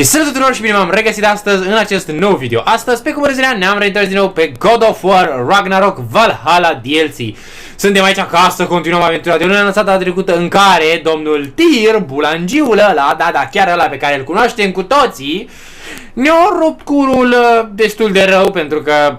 Și salut tuturor și bine m-am regăsit astăzi în acest nou video. Astăzi, pe cum răzilea, ne-am reîntors din nou pe God of War RAGNARÖK VALHALLA DLC. Suntem aici ca să continuăm aventura de luna lansată data trecută în care domnul Tyr, bulangiul ăla, da, chiar ăla pe care îl cunoaștem cu toții, ne-a rupt curul destul de rău pentru că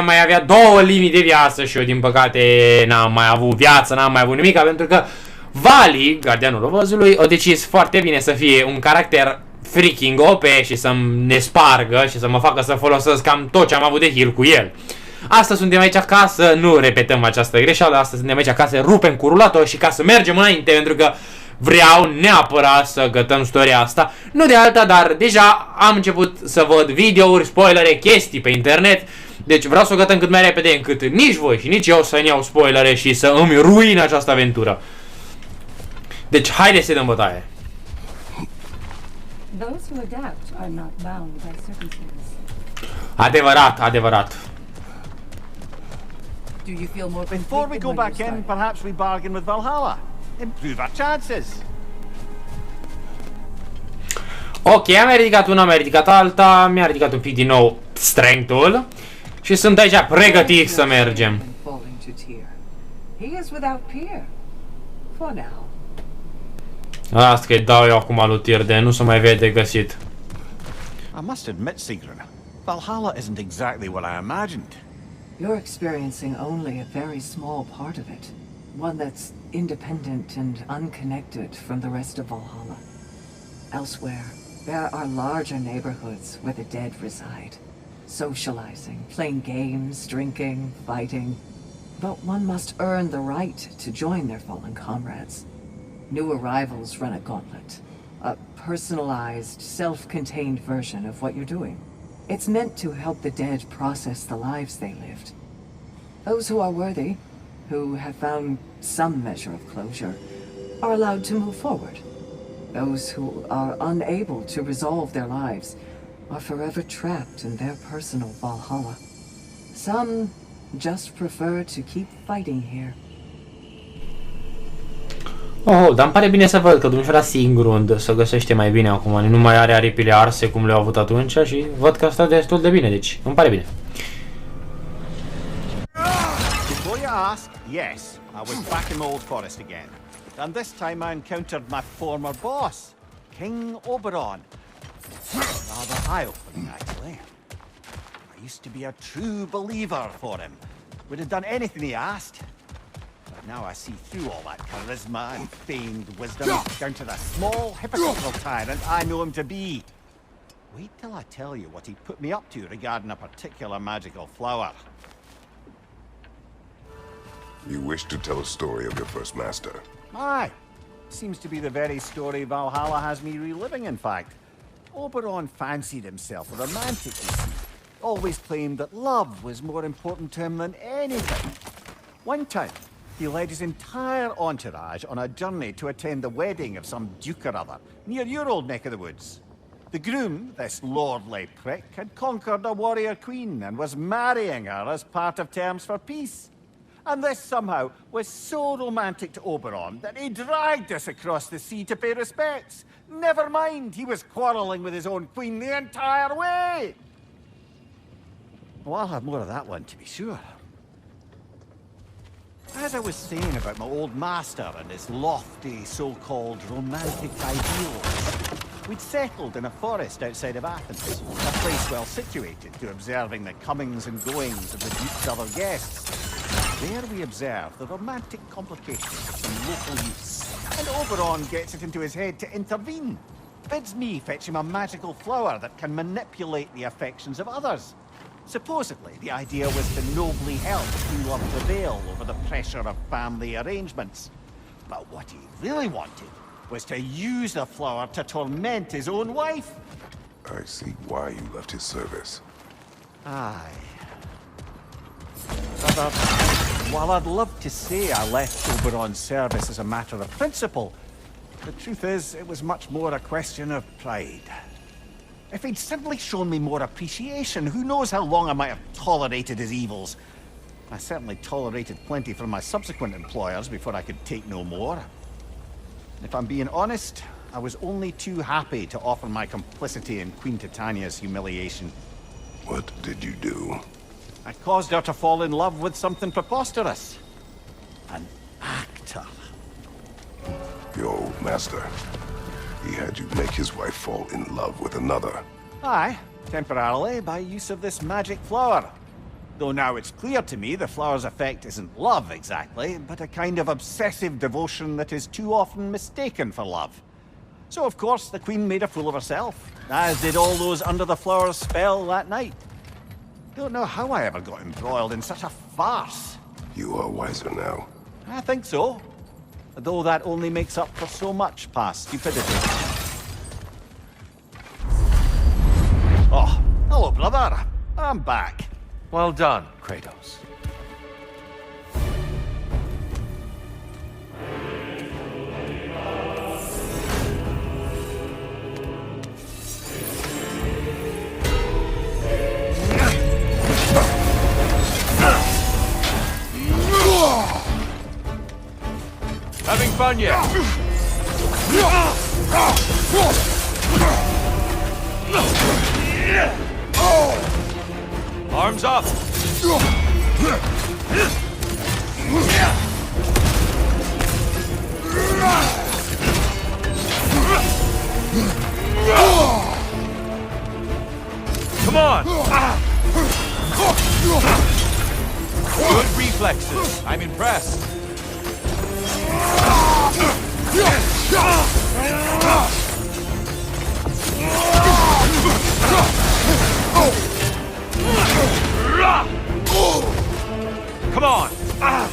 mai avea 2 linii de viață și eu din păcate n-am mai avut viață, n-am mai avut nimic, pentru că Vali, gardianul ovăzului, a decis foarte bine să fie un caracter freaking OP și să-mi ne spargă și să mă facă să folosesc cam tot ce am avut de heal cu el. Astăzi suntem aici ca să nu repetăm această greșeală, astăzi suntem aici ca să rupem curulatul și ca să mergem înainte, pentru că vreau neapărat să gătăm storia asta. Nu de alta, dar deja am început să văd videouri, spoilere, chestii pe internet. Deci vreau să o gătăm cât mai repede încât nici voi și nici eu să-mi iau spoilere și să îmi ruin această aventură. Deci haide să dăm bătaie. Those who adapt are not bound by circumstances. Adevărat. Do you feel more before we go back in, perhaps we bargain with Valhalla. Improve our chances. Ok, am ridicat una, mi-a ridicat alta, mi-a ridicat un pic din nou strength-ul și sunt aici pregătit să mergem. He is without peer. For now. Asta că-i dau eu acum lui Tyr, de nu se mai vede găsit. I must admit, Sigrun, Valhalla isn't exactly what I imagined. You're experiencing only a very small part of it. One that's independent and unconnected from the rest of Valhalla. Elsewhere, there are larger neighborhoods where the dead reside. Socializing, playing games, drinking, fighting. But one must earn the right to join their fallen comrades. New arrivals run a gauntlet. A personalized, self-contained version of what you're doing. It's meant to help the dead process the lives they lived. Those who are worthy, who have found some measure of closure, are allowed to move forward. Those who are unable to resolve their lives are forever trapped in their personal Valhalla. Some just prefer to keep fighting here. Oh, dar îmi pare bine să văd că domnișoara Sigrun se găsește mai bine acum, nu mai are aripile arse cum le-au avut atunci și văd că stă destul de bine, deci îmi pare bine. Before you ask, yes, I was back in the old forest again. And this time I encountered my former boss, King Oberon. Rather eye-opening, actually. I used to be a true believer for him. Would have done anything he asked. But now I see through all that charisma and feigned wisdom down to the small, hypocritical tyrant I know him to be. Wait till I tell you what he put me up to regarding a particular magical flower. You wish to tell a story of your first master? Aye. Seems to be the very story Valhalla has me reliving, in fact. Oberon fancied himself a romantic, you see. Always claimed that love was more important to him than anything. One time, he led his entire entourage on a journey to attend the wedding of some duke or other, near your old neck of the woods. The groom, this lordly prick, had conquered a warrior queen and was marrying her as part of terms for peace. And this somehow was so romantic to Oberon that he dragged us across the sea to pay respects. Never mind, he was quarrelling with his own queen the entire way. Well, I'll have more of that one, to be sure. As I was saying about my old master and his lofty, so-called romantic ideals, we'd settled in a forest outside of Athens, a place well situated to observing the comings and goings of the duke's other guests. There we observe the romantic complications of some local youths, and Oberon gets it into his head to intervene. Bids me fetch him a magical flower that can manipulate the affections of others. Supposedly, the idea was to nobly help true love prevail over the pressure of family arrangements. But what he really wanted was to use the flower to torment his own wife. I see why you left his service. Aye. But, while I'd love to say I left Oberon's service as a matter of principle, the truth is it was much more a question of pride. If he'd simply shown me more appreciation, who knows how long I might have tolerated his evils. I certainly tolerated plenty from my subsequent employers before I could take no more. If I'm being honest, I was only too happy to offer my complicity in Queen Titania's humiliation. What did you do? I caused her to fall in love with something preposterous. An actor. Your old master. He had you make his wife fall in love with another. Aye, temporarily by use of this magic flower. Though now it's clear to me the flower's effect isn't love exactly, but a kind of obsessive devotion that is too often mistaken for love. So of course the Queen made a fool of herself, as did all those under the flower's spell that night. Don't know how I ever got embroiled in such a farce. You are wiser now. I think so. Though that only makes up for so much past stupidity. Oh, hello brother. I'm back. Well done, Kratos. Having fun yet? Arms up! Come on! Good reflexes. I'm impressed. Come on! Come on!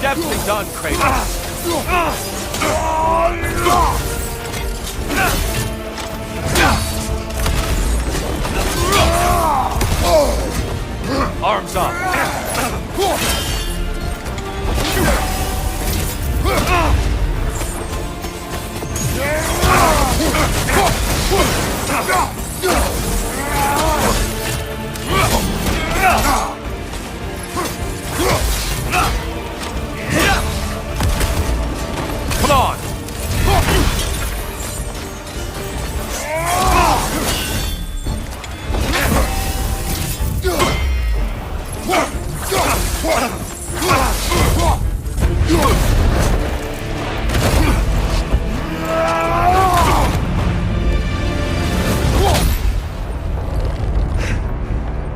Definitely done, Kratos. Arms up. Come on!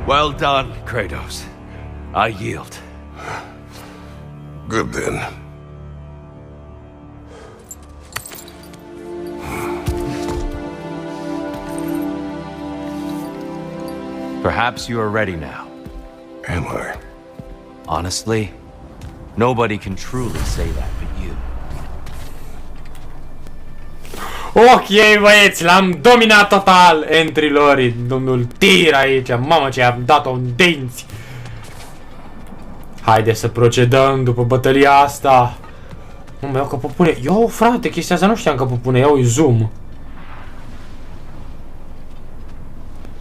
Well done, Kratos. I yield. Good then. Perhaps you are ready now. Am I? Honestly, nobody can truly say that but you. Ok, băieți, l-am dominat total entry-lori, domnul Tir aici, mamă ce am dat-o în dinți. Haide să procedăm după bătălia asta. Mă, iau că pupune, eu frate, chestia asta nu știam că pupune, iau zoom.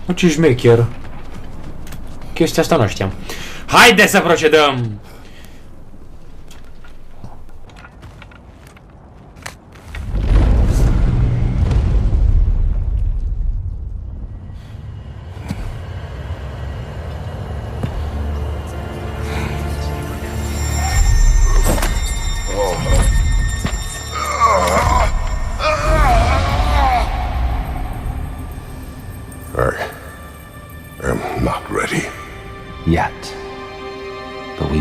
Mă, ce șmecher. Chestia asta nu știam. Haide să procedăm!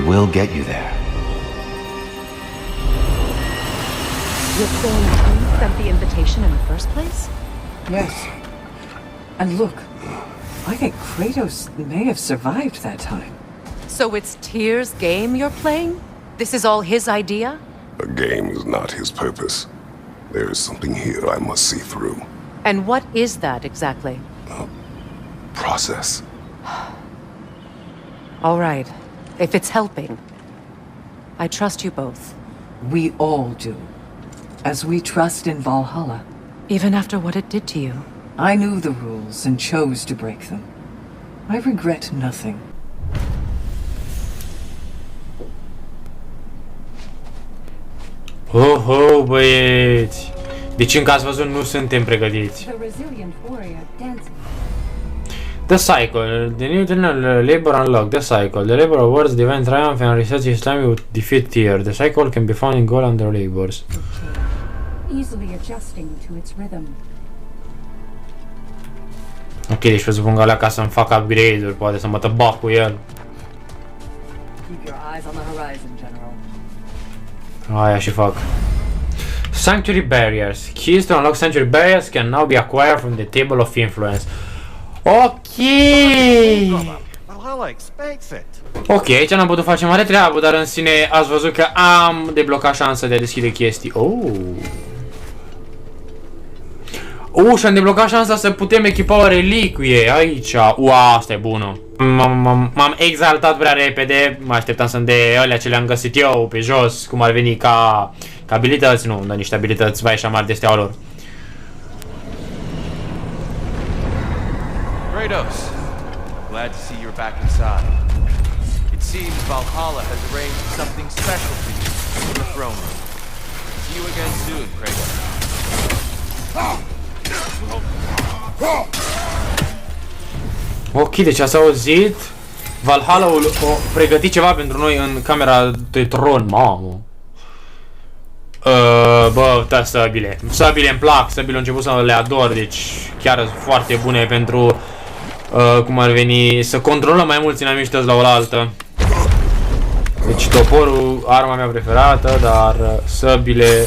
will get you there. You're saying he sent the invitation in the first place? Yes. And look, I think Kratos may have survived that time. So it's Tyr's game you're playing? This is all his idea? A game is not his purpose. There is something here I must see through. And what is that exactly? Process. All right. If it's helping, I trust you both. We all do. As we trust in Valhalla. Even after what it did to you. I knew the rules and chose to break them. I regret nothing. Ho, băieți! Deci încă ați văzut, nu suntem pregătiți. The Cycle. The new labor unlocked. The Cycle. The labor awards divine triumph and research Islam with defeat tier. The Cycle can be found in goal under labors. Easily adjusting to its rhythm. Ok, deci presupun că alea ca să-mi fac upgrade-uri, poate să mă tăbac cu el. Keep your eyes on the horizon, General. Aia și fac. Sanctuary Barriers. Keys to unlock Sanctuary Barriers can now be acquired from the Table of Influence. Ok! Valhalla expects it. Ok, aici n-am putut face mare treabă, dar în sine ați văzut că am deblocat șansa de a deschide chestii. Și am deblocat șansa să putem echipa o reliquie aici. Asta e bună. M-am exaltat prea repede. Mă așteptam să-mi dea alea ce le-am găsit eu pe jos, cum ar veni ca abilități. Nu, îmi dă niște abilități vai și amar de steaua lor. Kratos, glad to see you're back inside. It seems Valhalla has arranged something special for you in the throne room. See you again soon, Kratos. Ok, deci ați auzit? Valhalla o pregătit ceva pentru noi în camera de tron, mamă. Bă, da, săbile. Săbile îmi plac, săbile au început să le ador, deci chiar sunt foarte bune pentru, cum ar veni, să controlăm mai mulți inamici la oaltă. Deci toporul, arma mea preferată, dar săbile,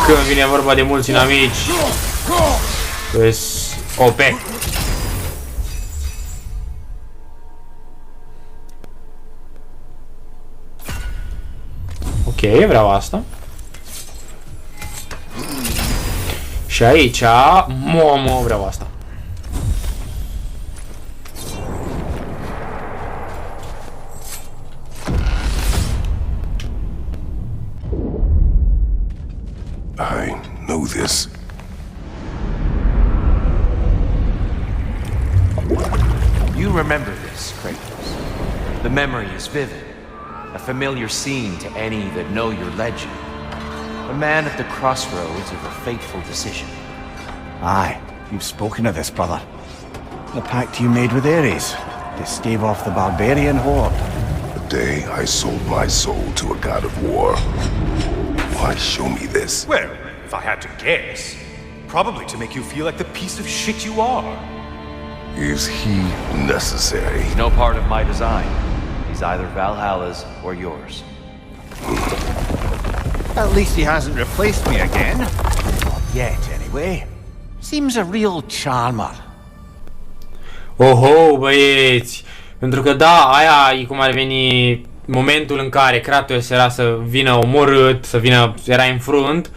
când vine vorba de mulți inamici, sunt OP. Ok, vreau asta. Și aici, momo, vreau asta. I know this. You remember this, Kratos. The memory is vivid. A familiar scene to any that know your legend. A man at the crossroads of a fateful decision. Aye, you've spoken of this, brother. The pact you made with Ares to stave off the barbarian horde. The day I sold my soul to a god of war. Why show me this? Well, if I had to guess, probably to make you feel like the piece of shit you are. Is he necessary? He's no part of my design. He's either Valhalla's or yours. At least he hasn't replaced me again. Not yet, anyway. Seems a real charmer. Oho, băieți! Pentru că da, aia e cum ar veni momentul în care Kratos era să vină omorât, să vină, era în frunt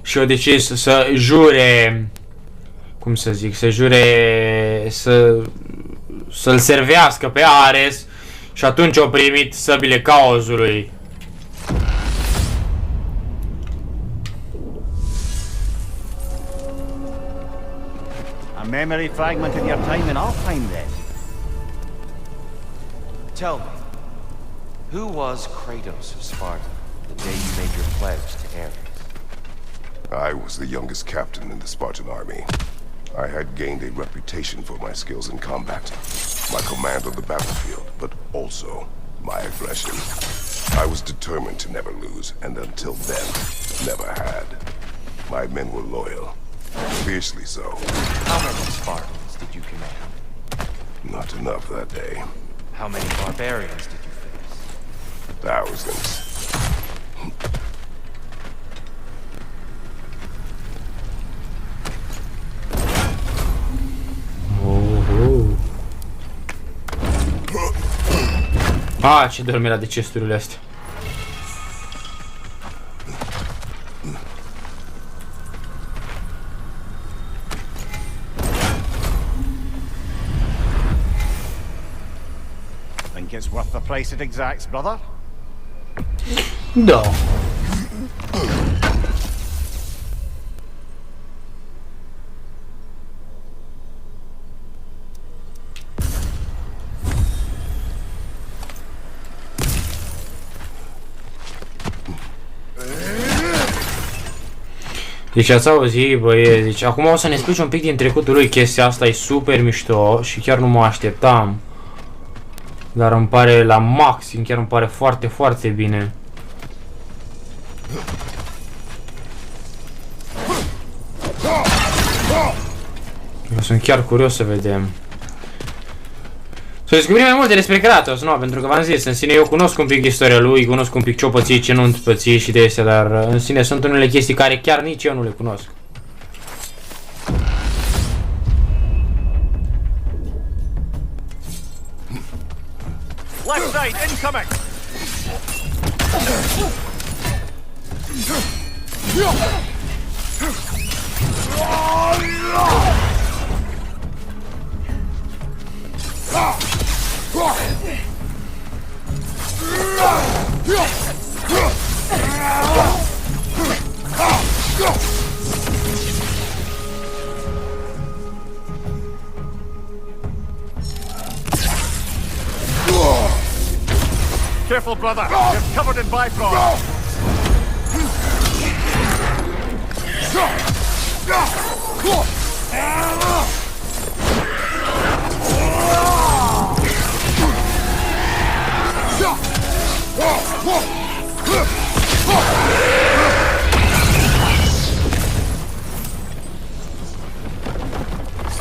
și a decis să jure, cum să zic, să jure să-l servească pe Ares și atunci a primit săbile caosului. A memory fragment of your time in Alfheim, then? Tell me, who was Kratos of Sparta the day you made your pledge to Ares? I was the youngest captain in the Spartan army. I had gained a reputation for my skills in combat, my command on the battlefield, but also my aggression. I was determined to never lose, and until then, never had. My men were loyal, fiercely so. How many Spartans did you command? Not enough that day. How many barbarians did you face? Thousands. Ce dorme la de chesturile astea. Think it's worth the price it exacts, brother? Da. Deci ați auzit, băieți, deci acum o să ne explici un pic din trecutul lui, chestia asta e super mișto și chiar nu mă așteptam. Dar îmi pare la maxim, chiar îmi pare foarte, foarte bine. Eu sunt chiar curios să vedem. Să descoperim mai multe despre Kratos, nu? Pentru că v-am zis, în sine eu cunosc un pic istoria lui, cunosc un pic ce-o pățit, ce nu păți și de astea, dar în sine sunt unele chestii care chiar nici eu nu le cunosc. Left side, incoming! Careful, brother. You're covered in Bifrost.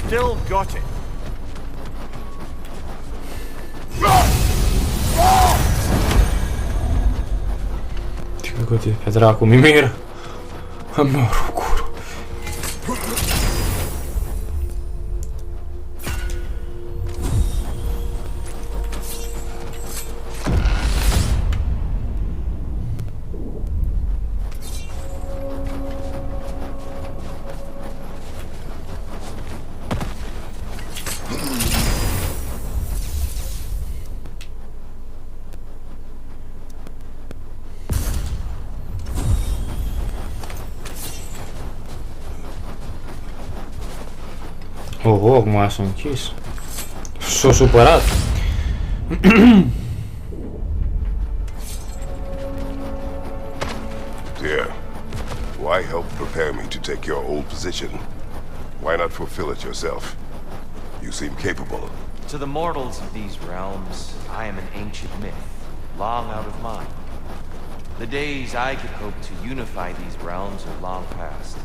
Still got it. Ce pe dracu, Mimir? Am norocul. Oh, cum a s-a închis. S-a supărat. Dear, why help prepare me to take your old position? Why not fulfill it yourself? You seem capable. To the mortals of these realms, I am an ancient myth, long out of mind. The days I could hope to unify these realms are long past.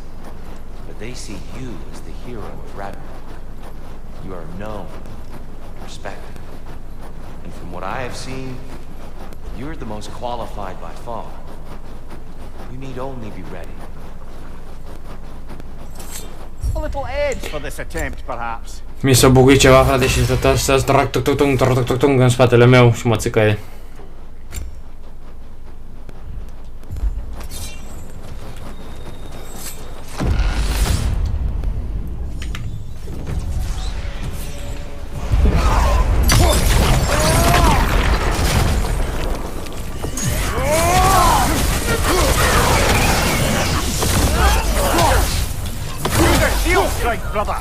But they see you as the hero of Ragnarök. You are known, respected. And from what I have seen, you're the most qualified by far. You need only be ready. A little edge for this attempt, perhaps. Mi s-a buguit ceva, frate, și să în spatele meu și mă țicăie. Brother!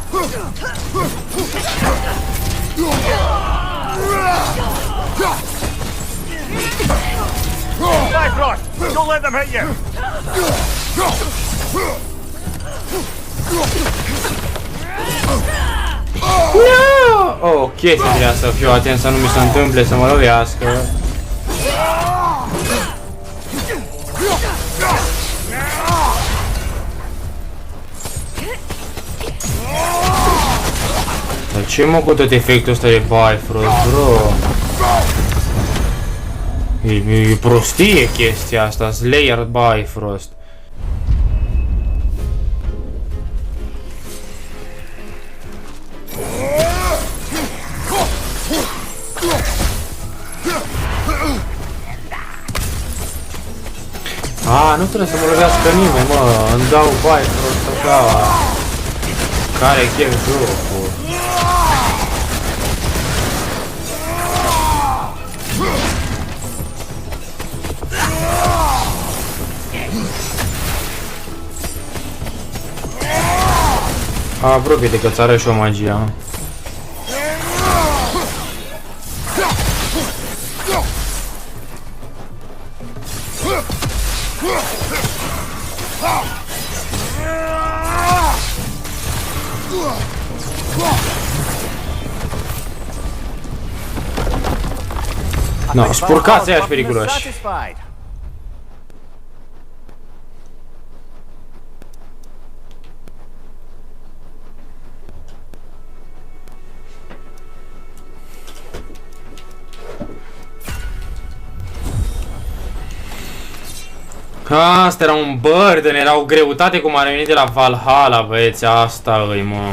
Bifrost! Don't let them hit you! No! Oh, chestia trebuie să fiu atent să nu mi se întâmple să mă lovească. Dar ce mă cu tot efectul ăsta de Bifrost, bro? E prostie chestia asta, Slayer Bifrost. A, nu trebuie să mă lovească nimeni, mă, îmi dau Bifrost așa. Care chef jocul. Apropie-te că ți arăt și o magia. No, spurcați aia periculoși. Asta era un burden, era o greutate cum ar veni de la Valhalla, băieți, asta îi, mă.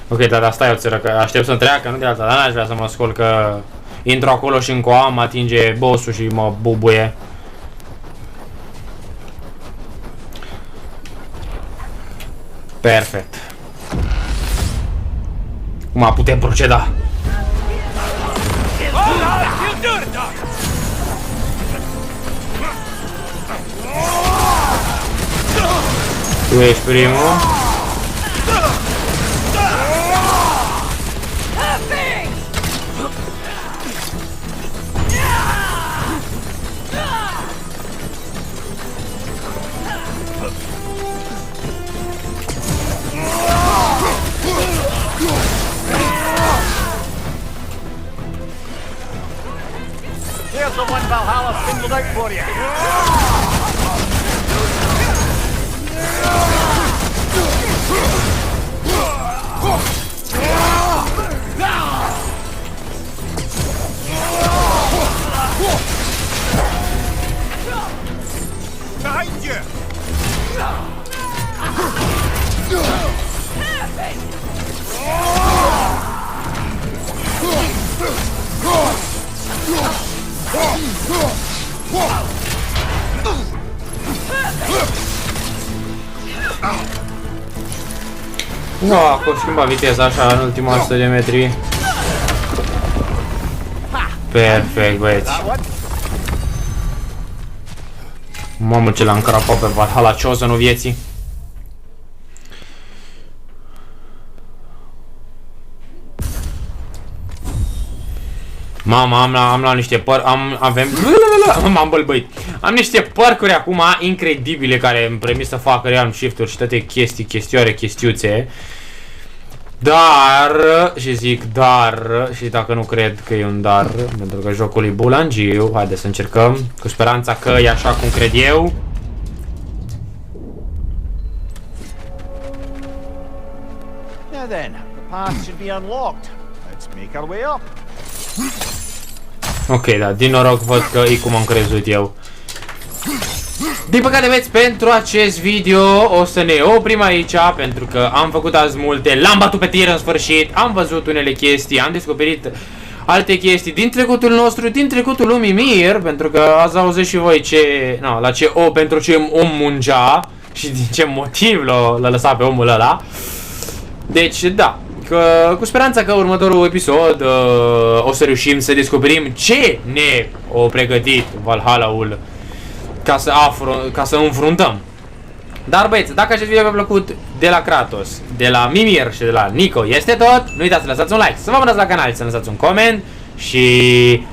Ok, dar stai o țără, că aștept să-mi treacă, nu de alta, dar n-aș vrea să mă scol că intru acolo și încă am, atinge boss-ul și mă bubuie. Perfect. Cum putem proceda? Tu ești primul. Here's the one Valhalla singled out for you. Behind you! Nu, a schimbat viteza așa în ultima 100 de metri. Perfect, băieți. Mamă, ce l-am încrapat pe Valhalla, Chosen-ul vieții. Mama, am luat niște păr, m-am bălbăit. Am niște părcuri acum incredibile care îmi permit să fac realm shift-uri și toate chestii, chestioare, chestiuțe. Dar, și zic dar, și dacă nu cred că e un dar, pentru că jocul e bulangiu, haide să încercăm, cu speranța că e așa cum cred eu. Now then, the path should be unlocked. Let's make our way up. Ok, da, din noroc văd că e cum am crezut eu. Din păcate, veți, pentru acest video o să ne oprim aici, pentru că am făcut azi multe, l-am batut pe tir în sfârșit, am văzut unele chestii, am descoperit alte chestii din trecutul nostru, din trecutul lui Mimir, pentru că ați auzit și voi ce, la ce pentru ce om mungea și din ce motiv l-a lăsat pe omul ăla. Deci, da. Cu speranța că următorul episod o să reușim să descoperim ce ne-a pregătit Valhalla-ul ca să înfruntăm. Dar băieți, dacă acest video v-a plăcut de la Kratos, de la Mimir și de la Nico este tot, nu uitați să lăsați un like, să vă abonați la canal, să lăsați un coment și...